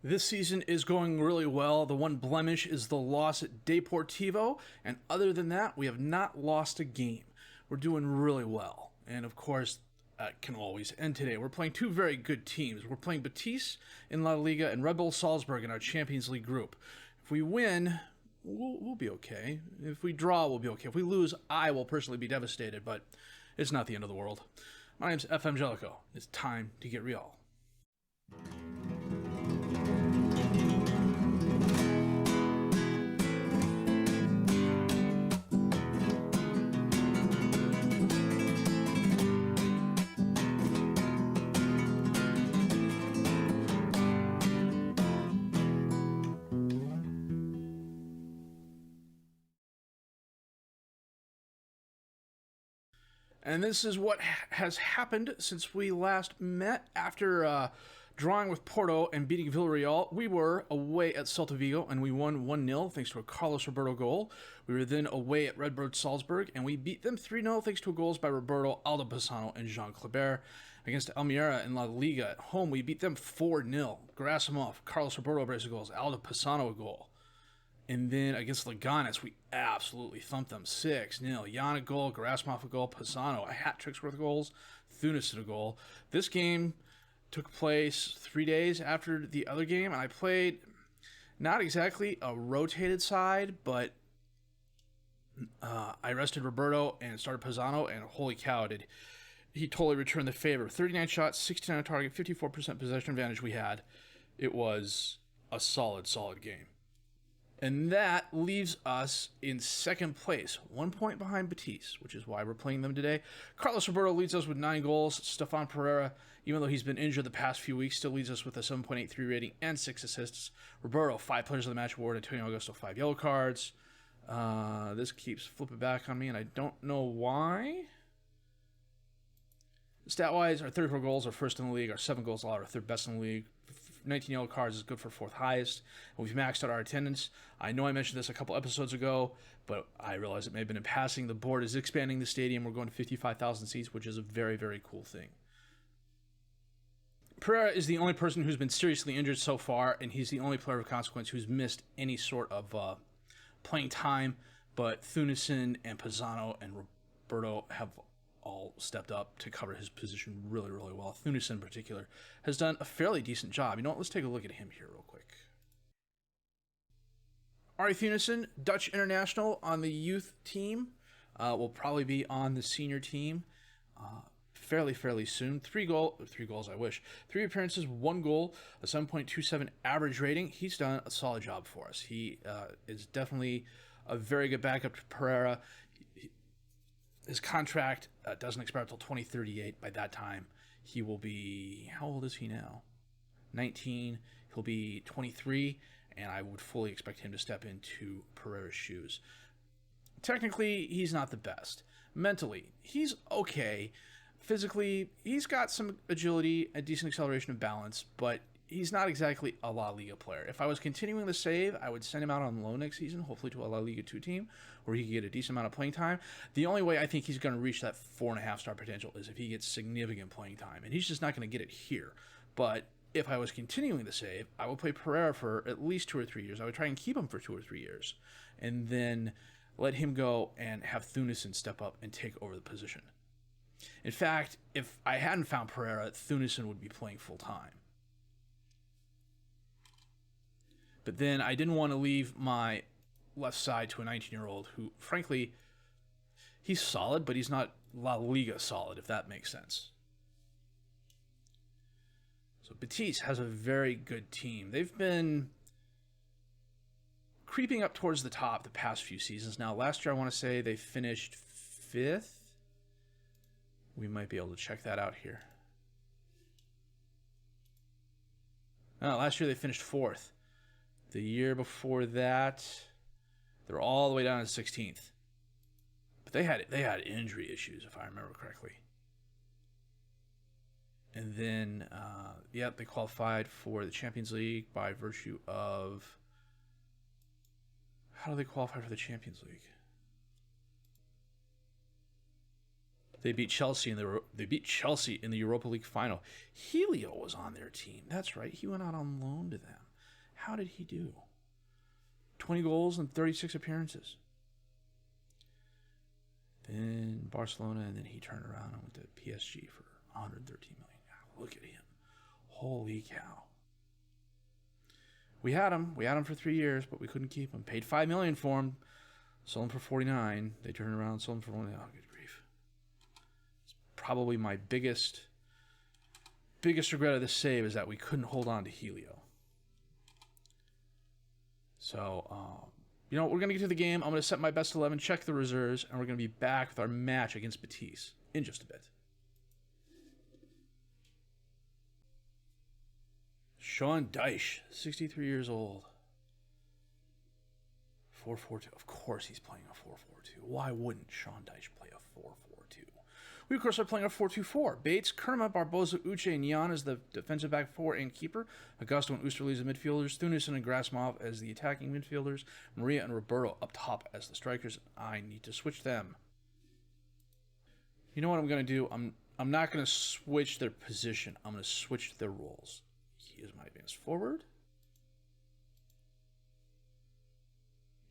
This season is going really well. The one blemish is the loss at Deportivo, and other than that, we have not lost a game. We're doing really well. And of course, that can always end today. We're playing two very good teams. We're playing Betis in La Liga and Red Bull Salzburg in our Champions League group. If we win, we'll be okay. If we draw, we'll be okay. If we lose, I will personally be devastated, but it's not the end of the world. My name's FM20. It's time to get real. And this is what has happened since we last met. After drawing with Porto and beating Villarreal, we were away at Celta Vigo and we won 1-0 thanks to a Carlos Roberto goal. We were then away at Red Bull Salzburg and we beat them 3-0 thanks to goals by Roberto, Aldo Pisano, and Jean Kleber. Against Almeria in La Liga at home, we beat them 4-0. Gerasimov, Carlos Roberto brace goals, Aldo Pisano a goal. And then against Leganes, we absolutely thumped them 6-0. Jan a goal, Gerasimov a goal, Pisano a hat-trick's worth of goals, Thunis a goal. This game took place 3 days after the other game, and I played not exactly a rotated side, but I rested Roberto and started Pisano, and holy cow, did he totally returned the favor. 39 shots, 16 on target, 54% possession advantage we had. It was a solid game. And that leaves us in second place, 1 point behind Betis, which is why we're playing them today. Carlos Roberto leads us with 9 goals. Stefan Pereira, even though he's been injured the past few weeks, still leads us with a 7.83 rating and 6 assists. Roberto, 5 players of the match award. Antonio Augusto, 5 yellow cards. This keeps flipping back on me, and I don't know why. Stat-wise, our 34 goals are first in the league. Our 7 goals allowed are third best in the league. 19 yellow cards is good for 4th highest. And we've maxed out our attendance. I know I mentioned this a couple episodes ago, but I realize it may have been in passing. The board is expanding the stadium. We're going to 55,000 seats, which is a very, very cool thing. Pereira is the only person who's been seriously injured so far, and he's the only player of consequence who's missed any sort of playing time. But Thunison and Pisano and Roberto have all stepped up to cover his position really, really well. Thunis in particular has done a fairly decent job. You know what? Let's take a look at him here real quick. Ari Thunison, Dutch international on the youth team, will probably be on the senior team fairly soon. 3 goals, I wish. 3 appearances, 1 goal, a 7.27 average rating. He's done a solid job for us. He is definitely a very good backup to Pereira. His contract doesn't expire until 2038. By that time, he will be... How old is he now? 19. He'll be 23, and I would fully expect him to step into Pereira's shoes. Technically, he's not the best. Mentally, he's okay. Physically, he's got some agility, a decent acceleration and balance, but he's not exactly a La Liga player. If I was continuing the save, I would send him out on loan next season, hopefully to a La Liga 2 team, where he could get a decent amount of playing time. The only way I think he's going to reach that 4.5-star potential is if he gets significant playing time, and he's just not going to get it here. But if I was continuing the save, I would play Pereira for at least 2 or 3 years. I would try and keep him for 2 or 3 years, and then let him go and have Thunison step up and take over the position. In fact, if I hadn't found Pereira, Thunison would be playing full-time. But then I didn't want to leave my left side to a 19-year-old who, frankly, he's solid, but he's not La Liga solid, if that makes sense. So Betis has a very good team. They've been creeping up towards the top the past few seasons. Now, last year I want to say they finished 5th. We might be able to check that out here. Last year they finished 4th. The year before that, they were all the way down to 16th. But they had injury issues, if I remember correctly. And then, they qualified for the Champions League by virtue of... How do they qualify for the Champions League? They beat Chelsea in the Europa League final. Helio was on their team. That's right. He went out on loan to them. How did he do? 20 goals and 36 appearances. Then Barcelona, and then he turned around and went to PSG for 113 million. Look at him. Holy cow. We had him for 3 years, but we couldn't keep him. Paid $5 million for him. Sold him for 49. They turned around and sold him for 1. Oh, good grief. It's probably my biggest regret of this save is that we couldn't hold on to Helio. So, we're going to get to the game. I'm going to set my best 11, check the reserves, and we're going to be back with our match against Betis in just a bit. Sean Dyche, 63 years old. 4-4-2. Of course he's playing a 4-4-2. Why wouldn't Sean Dyche play a 4-4-2? We, of course, are playing a 4-2-4. Bates, Kerma, Barbosa, Uche, and Jan as the defensive back four and keeper. Augusto and Oosterley as the midfielders. Thuneson and Grasmov as the attacking midfielders. Maria and Roberto up top as the strikers. I need to switch them. You know what I'm going to do? I'm not going to switch their position. I'm going to switch their roles. He is my advanced forward.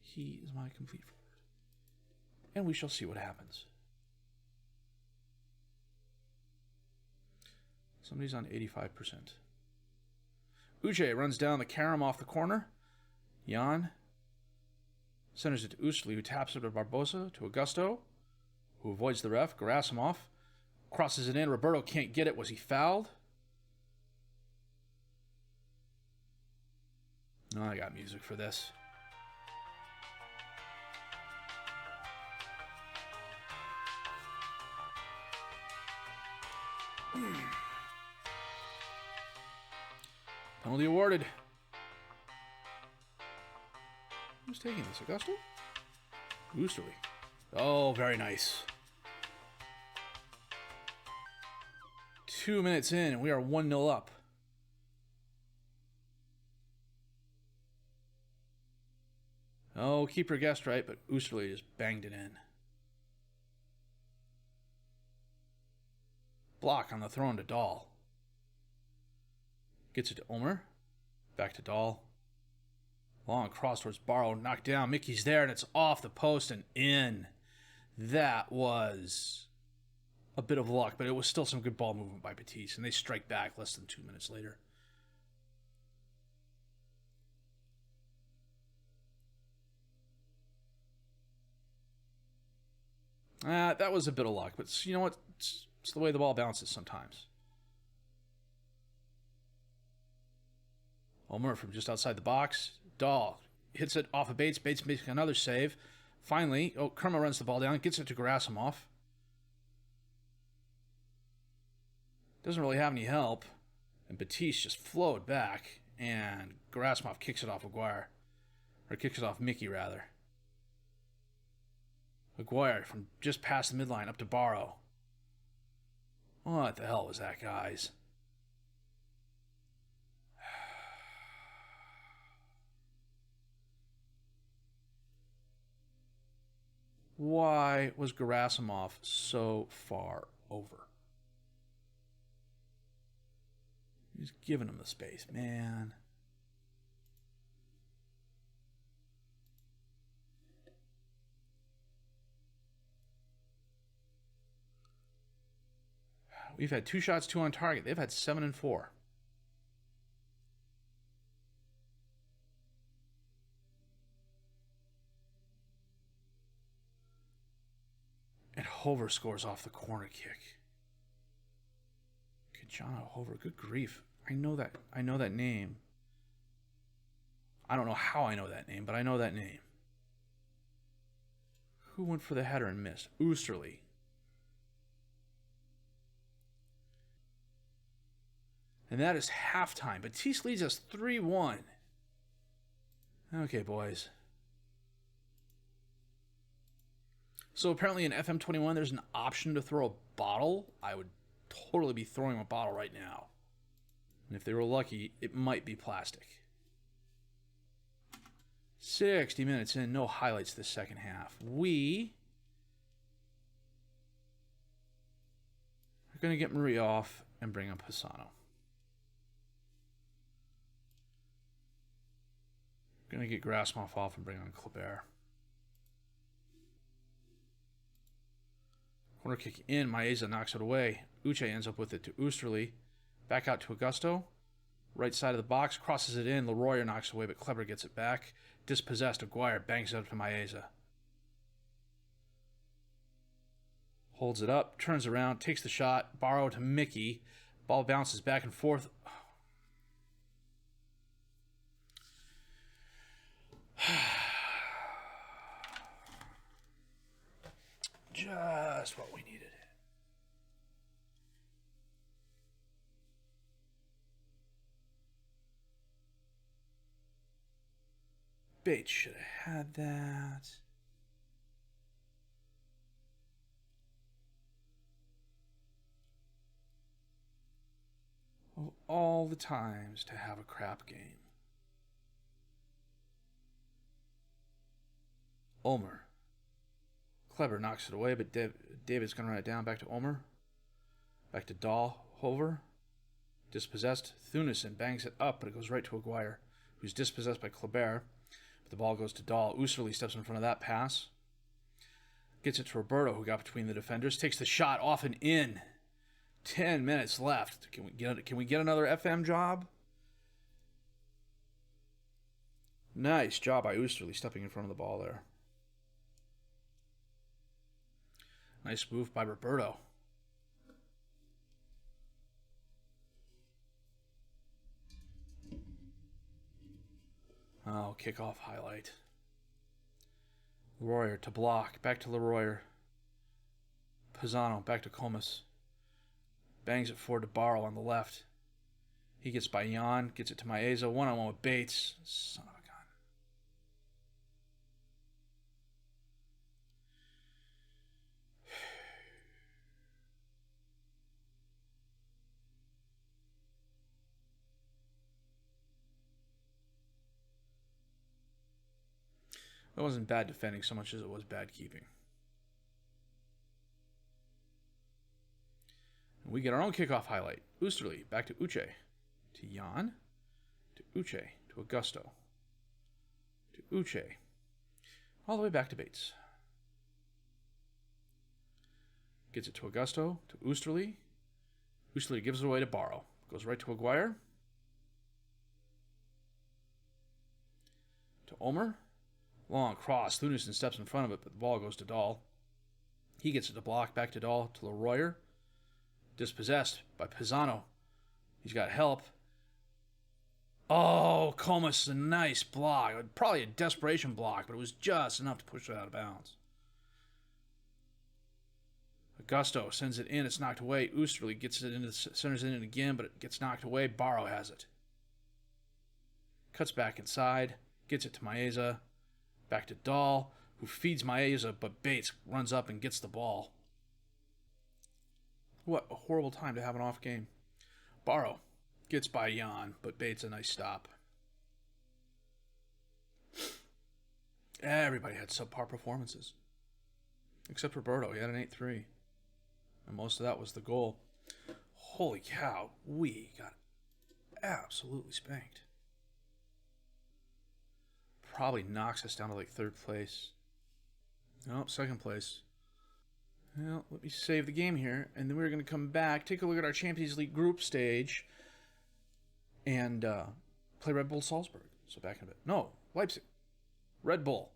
He is my complete forward. And we shall see what happens. Somebody's on 85%. Uche runs down the carom off the corner. Jan centers it to Oosterley, who taps it to Barbosa, to Augusto, who avoids the ref. Gerasimov crosses it in. Roberto can't get it. Was he fouled? No, I got music for this. Penalty awarded. Who's taking this? Augusto? Oosterley. Oh, very nice. 2 minutes in, and we are 1-0 up. Oh, keeper guessed right, but Oosterley just banged it in. Block on the throw to Dahl. Gets it to Omer. Back to Dahl. Long cross towards Barrow. Knocked down. Mickey's there, and it's off the post and in. That was a bit of luck, but it was still some good ball movement by Betis, and they strike back less than 2 minutes later. That was a bit of luck, but you know what? It's the way the ball bounces sometimes. Omer from just outside the box. Dahl hits it off of Bates. Bates makes another save. Finally, Kerma runs the ball down, gets it to Gerasimov. Doesn't really have any help. And Betis just flowed back, and Gerasimov kicks it off Aguirre. Or kicks it off Mickey, rather. Aguirre from just past the midline up to Barrow. What the hell was that, guys? Why was Gerasimov so far over? He's giving him the space, man. We've had 2 shots, 2 on target. They've had 7 and 4. And Hover scores off the corner kick. Kajana Hover, good grief. I know that name. I don't know how I know that name, but I know that name. Who went for the header and missed? Oosterley. And that is halftime. Betis leads us 3-1. Okay, boys. So apparently in FM21 there's an option to throw a bottle. I would totally be throwing a bottle right now. And if they were lucky, it might be plastic. 60 minutes in, no highlights this second half. We are going to get Marie off and bring up Hassano. Gonna get Grassmoff off and bring on Kleber. Corner kick in. Maeza knocks it away. Uche ends up with it to Oosterly. Back out to Augusto. Right side of the box. Crosses it in. Leroy knocks it away, but Kleber gets it back. Dispossessed. Aguirre bangs it up to Maeza. Holds it up. Turns around. Takes the shot. Barrow to Mickey. Ball bounces back and forth. Just what we needed. Bates should have had that. Of all the times to have a crap game. Ulmer. Kleber knocks it away, but David's going to run it down. Back to Ulmer. Back to Dahlhover. Dispossessed. Thunesen bangs it up, but it goes right to Aguirre, who's dispossessed by Kleber. But the ball goes to Dahl. Oosterly steps in front of that pass. Gets it to Roberto, who got between the defenders. Takes the shot off and in. 10 minutes left. Can we get another FM job? Nice job by Oosterly stepping in front of the ball there. Nice move by Roberto. Oh, kickoff highlight. Leroy to block. Back to Leroy. Pisano back to Comas. Bangs it forward to Barrow on the left. He gets by Jan. Gets it to Maeza. One-on-one with Bates. Son of a gun. It wasn't bad defending so much as it was bad keeping. We get our own kickoff highlight. Oosterly back to Uche. To Jan. To Uche. To Augusto. To Uche. All the way back to Bates. Gets it to Augusto. To Oosterly. Oosterly gives it away to Barrow. Goes right to Aguirre. To Ulmer. Long cross. Thunesen steps in front of it, but the ball goes to Dahl. He gets it to block. Back to Dahl. To Leroy. Dispossessed by Pisano. He's got help. Oh, Comas, a nice block. Probably a desperation block, but it was just enough to push it out of bounds. Augusto sends it in. It's knocked away. Oosterly gets it into the centers it in again, but it gets knocked away. Barrow has it. Cuts back inside. Gets it to Maeza. Back to Dahl, who feeds Maeza, but Bates runs up and gets the ball. What a horrible time to have an off game. Barrow gets by Jan, but Bates a nice stop. Everybody had subpar performances. Except Roberto. He had an 8-3. And most of that was the goal. Holy cow. We got absolutely spanked. Probably knocks us down to like third place. Nope, second place. Well, let me save the game here, and then we're going to come back, take a look at our Champions League group stage, and play Red Bull Salzburg. So back in a bit. No, Leipzig. Red Bull.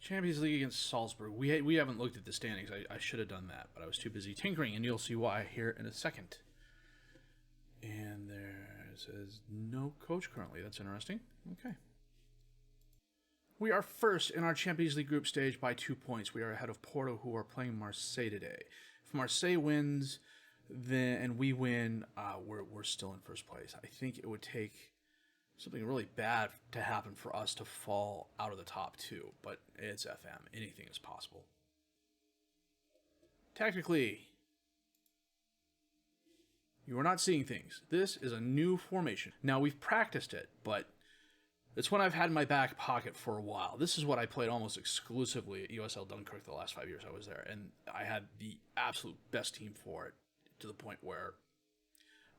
Champions League against Salzburg. We haven't looked at the standings. I should have done that, but I was too busy tinkering, and you'll see why here in a second. And there says no coach currently. That's interesting. Okay. We are first in our Champions League group stage by 2 points. We are ahead of Porto, who are playing Marseille today. If Marseille wins, and we win, we're still in first place. I think it would take something really bad to happen for us to fall out of the top two, but it's FM. Anything is possible. Technically, you are not seeing things. This is a new formation. Now, we've practiced it, but it's one I've had in my back pocket for a while. This is what I played almost exclusively at USL Dunkirk the last 5 years I was there, and I had the absolute best team for it, to the point where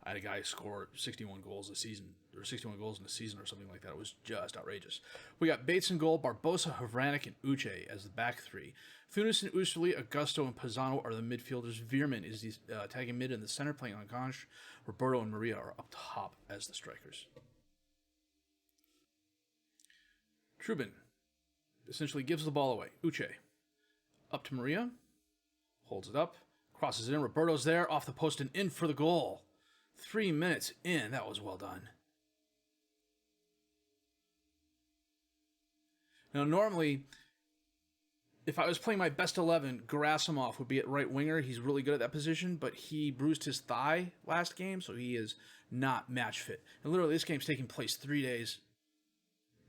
I had a guy score 61 goals a season, or 61 goals in a season or something like that. It was just outrageous. We got Bates in goal, Barbosa, Havranek, and Uche as the back three. Thunes and Usuli, Augusto, and Pisano are the midfielders. Veerman is the tagging mid in the center, playing on Conch. Roberto and Maria are up top as the strikers. Trubin essentially gives the ball away. Uche up to Maria, holds it up, crosses it in. Roberto's there, off the post and in for the goal. 3 minutes in. That was well done. Now, normally, if I was playing my best 11, Gerasimov would be at right winger. He's really good at that position, but he bruised his thigh last game, so he is not match fit. And literally, this game's taking place 3 days.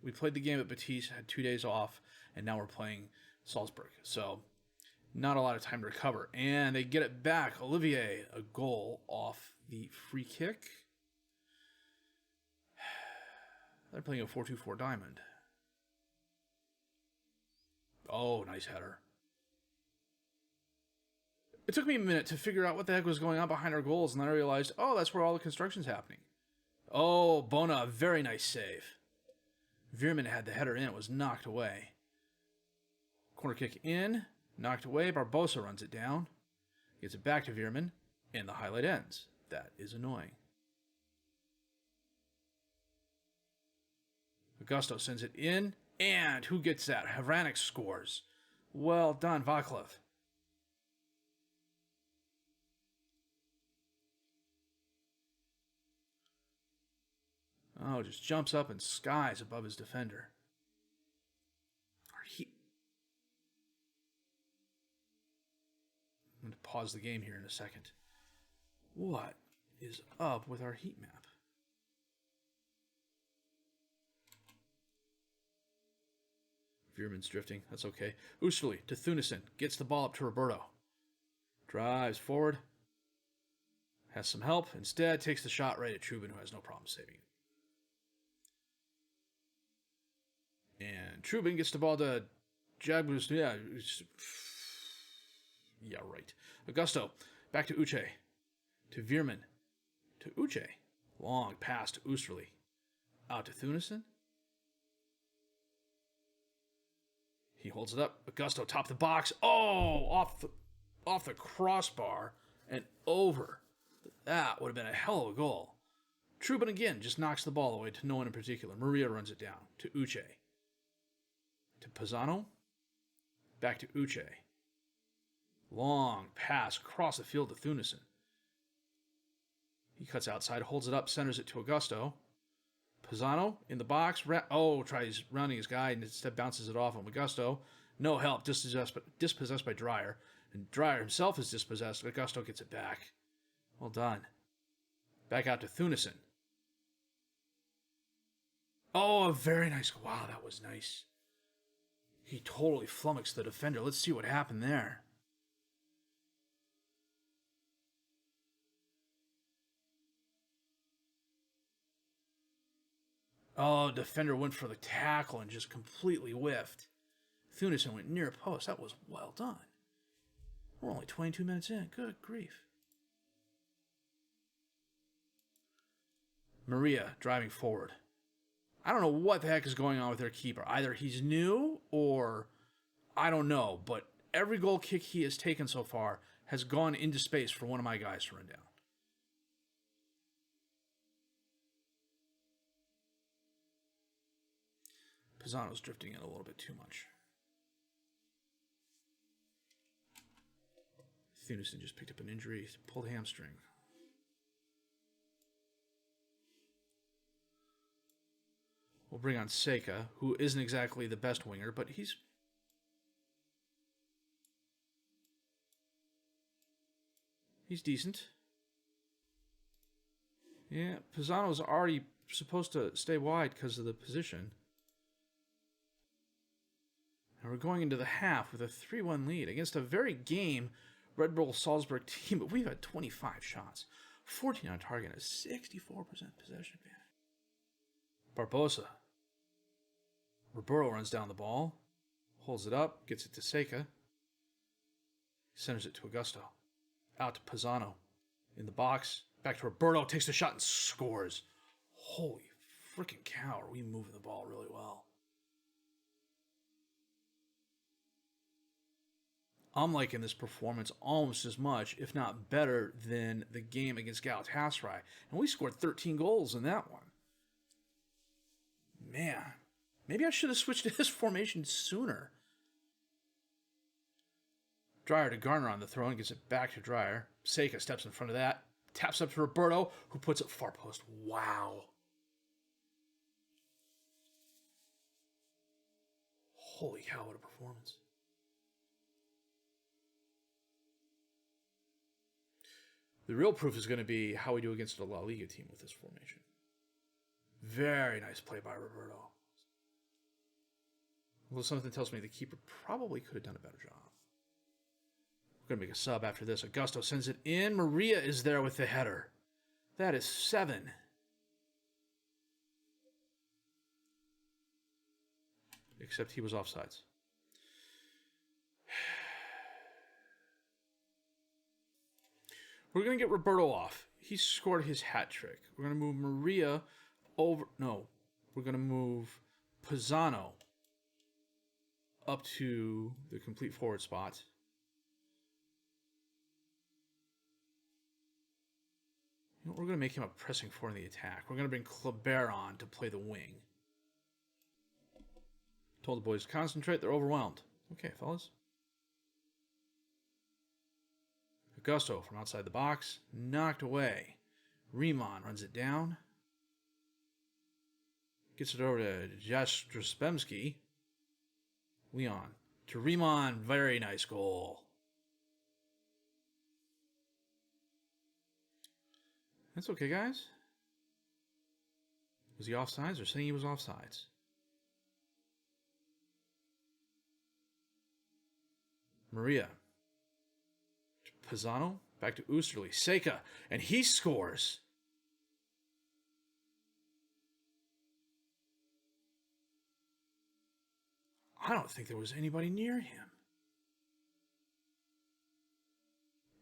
We played the game at Betis, had 2 days off, and now we're playing Salzburg. So, not a lot of time to recover. And they get it back. Olivier, a goal off the free kick. They're playing a 4-2-4 diamond. Oh, nice header. It took me a minute to figure out what the heck was going on behind our goals, and then I realized, oh, that's where all the construction's happening. Oh, Bona, very nice save. Veerman had the header in. It was knocked away. Corner kick in. Knocked away. Barbosa runs it down. Gets it back to Veerman. And the highlight ends. That is annoying. Augusto sends it in. And who gets that? Havranek scores. Well done, Vaclav. Oh, just jumps up and skies above his defender. I'm going to pause the game here in a second. What is up with our heat map? Veerman's drifting. That's okay. Usuli to Thunesen. Gets the ball up to Roberto. Drives forward. Has some help. Instead, takes the shot right at Trubin, who has no problem saving it. And Trubin gets the ball to Jagbus. Yeah, right. Augusto. Back to Uche. To Veerman. To Uche. Long pass to Usuli. Out to Thunesen. He holds it up. Augusto top the box. Oh, off the crossbar and over. That would have been a hell of a goal. Trubin again just knocks the ball away to no one in particular. Maria runs it down to Uche. To Pisano. Back to Uche. Long pass across the field to Thunesen. He cuts outside, holds it up, centers it to Augusto. Pisano in the box. Tries rounding his guy and instead bounces it off on Augusto. No help, dispossessed by Dreyer. And Dreyer himself is dispossessed. Augusto gets it back. Well done. Back out to Thunesen. Oh, a very nice. Wow, that was nice. He totally flummoxed the defender. Let's see what happened there. Oh, defender went for the tackle and just completely whiffed. Thunesen went near post. That was well done. We're only 22 minutes in. Good grief. Maria driving forward. I don't know what the heck is going on with their keeper. Either he's new or I don't know. But every goal kick he has taken so far has gone into space for one of my guys to run down. Pisano's drifting in a little bit too much. Thunesen just picked up an injury, pulled hamstring. We'll bring on Seika, who isn't exactly the best winger, but he's decent. Yeah, Pisano's already supposed to stay wide because of the position. And we're going into the half with a 3-1 lead against a very game Red Bull Salzburg team, but we've had 25 shots, 14 on target, and a 64% possession advantage. Barbosa. Roberto runs down the ball, holds it up, gets it to Seika, centers it to Augusto. Out to Pisano. In the box, Back to Roberto, takes the shot and scores. Holy freaking cow, are we moving the ball really well. I'm liking this performance almost as much, if not better, than the game against Galatasaray. And we scored 13 goals in that one. Man, maybe I should have switched to this formation sooner. Dreyer to Garner on the throw and gets it back to Dreyer. Seika steps in front of that. Taps up to Roberto, who puts it far post. Wow. Holy cow, what a performance. The real proof is going to be how we do against the La Liga team with this formation. Very nice play by Roberto. Although something tells me the keeper probably could have done a better job. We're going to make a sub after this. Augusto sends it in. Maria is there with the header. That is 7. Except he was offsides. We're going to get Roberto off. He scored his hat trick. We're going to move Maria over. No, we're going to move Pisano up to the complete forward spot. You know, we're going to make him a pressing forward in the attack. We're going to bring Kleber on to play the wing. Told the boys to concentrate. They're overwhelmed. Okay, fellas. Augusto from outside the box. Knocked away. Riemann runs it down. Gets it over to Jastrzemski. Leon. To Riemann. Very nice goal. That's okay, guys. Was he offsides or saying he was offsides? Maria. Pisano. Back to Oosterley. Seika. And he scores. I don't think there was anybody near him.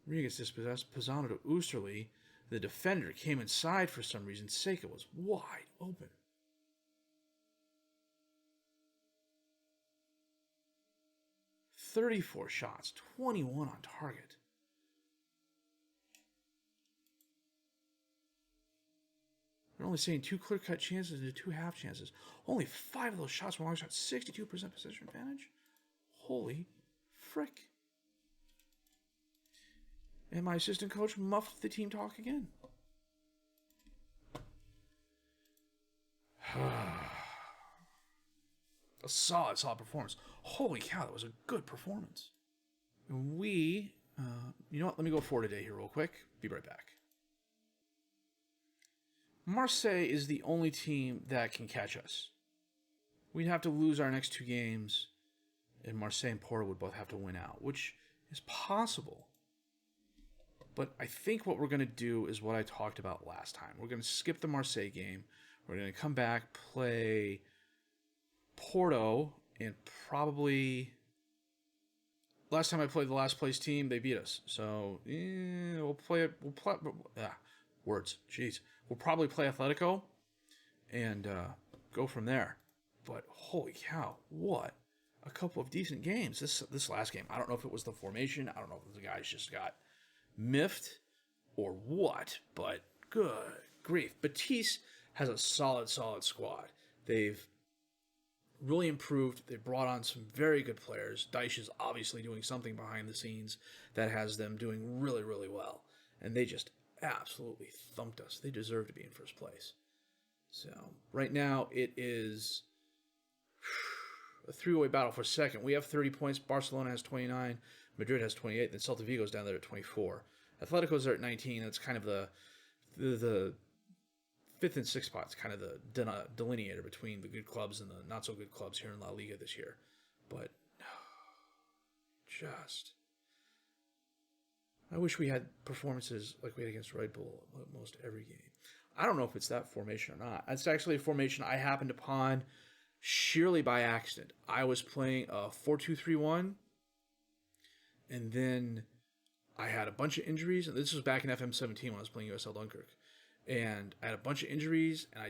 Maria gets dispossessed. Pisano to Oosterley. The defender came inside for some reason. Seika was wide open. "34 shots, 21 on target. They're only saying 2 clear-cut chances into 2 half chances. Only 5 of those shots were long shots. 62% possession advantage. Holy frick. And my assistant coach muffed the team talk again. A solid performance. Holy cow, that was a good performance. And we, you know what? Let me go forward today here real quick. Be right back. Marseille is the only team that can catch us. We'd have to lose our next 2 games, and Marseille and Porto would both have to win out, which is possible. But I think what we're going to do is what I talked about last time. We're going to skip the Marseille game. We're going to come back, play Porto, and probably... Last time I played the last place team, they beat us. So, we'll play... words. Jeez. We'll probably play Atletico and go from there. But holy cow, what a couple of decent games. This last game, I don't know if it was the formation. I don't know if the guys just got miffed or what, but good grief. Betis has a solid squad. They've really improved. They brought on some very good players. Dyche is obviously doing something behind the scenes that has them doing really, really well. And they just absolutely thumped us. They deserve to be in first place. So right now it is a 3-way battle for second. We have 30 points. Barcelona has 29. Madrid has 28. Then Celta Vigo's down there at 24. Atletico's there at 19. That's kind of the 5th and 6th spots, kind of the delineator between the good clubs and the not so good clubs here in La Liga this year. But just, I wish we had performances like we had against Red Bull almost every game. I don't know if it's that formation or not. It's actually a formation I happened upon sheerly by accident. I was playing a 4-2-3-1, and then I had a bunch of injuries, and this was back in FM17 when I was playing USL Dunkirk. And I had a bunch of injuries, and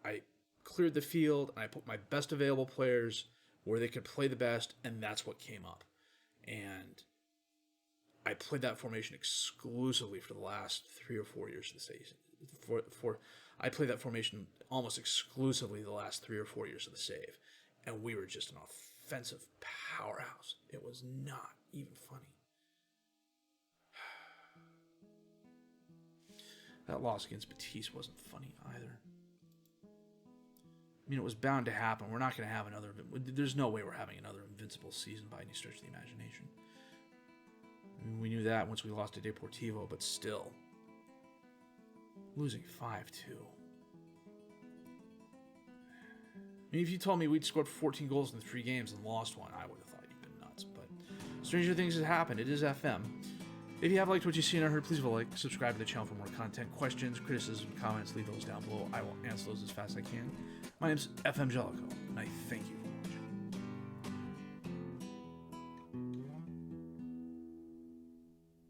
I cleared the field, and I put my best available players where they could play the best, and that's what came up. And I played that formation exclusively for the last 3 or 4 years of the season. I played that formation almost exclusively the last 3 or 4 years of the save, and we were just an offensive powerhouse. It was not even funny. That loss against Betis wasn't funny either. I mean, it was bound to happen. We're not going to have another... There's no way we're having another invincible season by any stretch of the imagination. I mean, we knew that once we lost to Deportivo, but still. Losing 5-2. I mean, if you told me we'd scored 14 goals in 3 games and lost one, I would have thought you'd been nuts. But stranger things have happened. It is FM. If you have liked what you've seen or heard, please like, subscribe to the channel for more content. Questions, criticism, comments, leave those down below. I will answer those as fast as I can. My name's FM20, and I thank you.